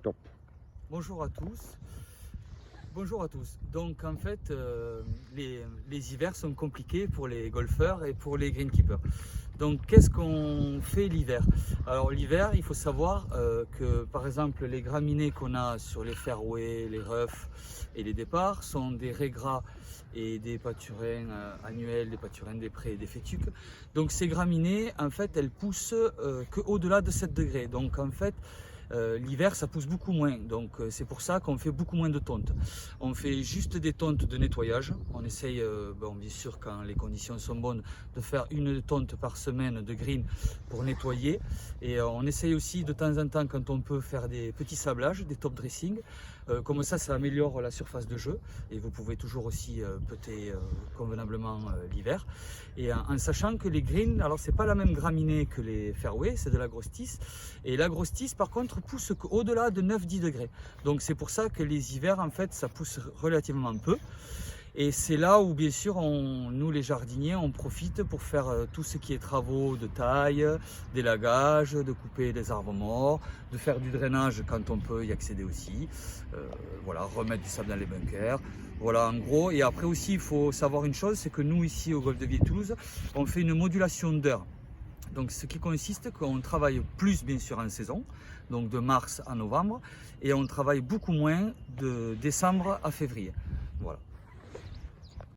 Top. Bonjour à tous. Bonjour à tous. Donc en fait, les hivers sont compliqués pour les golfeurs et pour les greenkeepers. Donc qu'est-ce qu'on fait l'hiver? Alors l'hiver, il faut savoir que par exemple les graminées qu'on a sur les fairways, les roughs et les départs sont des raies gras et des pâturins annuels, des pâturins des prés et des fétuques. Donc ces graminées, en fait, elles poussent qu'au-delà de 7 degrés. Donc en fait, l'hiver ça pousse beaucoup moins, donc c'est pour ça qu'on fait beaucoup moins de tontes. On fait juste des tontes de nettoyage. On essaye, bon, bien sûr quand les conditions sont bonnes, de faire une tonte par semaine de green pour nettoyer. Et on essaye aussi de temps en temps, quand on peut, faire des petits sablages, des top dressing. Comme ça améliore la surface de jeu et vous pouvez toujours aussi putter convenablement l'hiver. Et en sachant que les greens, alors c'est pas la même graminée que les fairways, c'est de l'agrostis. Et l'agrostis par contre pousse au-delà de 9-10 degrés. Donc c'est pour ça que les hivers en fait ça pousse relativement peu. Et c'est là où bien sûr nous les jardiniers on profite pour faire tout ce qui est travaux de taille, d'élagage, de couper des arbres morts, de faire du drainage quand on peut y accéder aussi, voilà, remettre du sable dans les bunkers, voilà en gros. Et après aussi il faut savoir une chose, c'est que nous ici au Golfe de Villers-Toulouse on fait une modulation d'heures. Donc ce qui consiste qu'on travaille plus bien sûr en saison, donc de mars à novembre, et on travaille beaucoup moins de décembre à février. Voilà.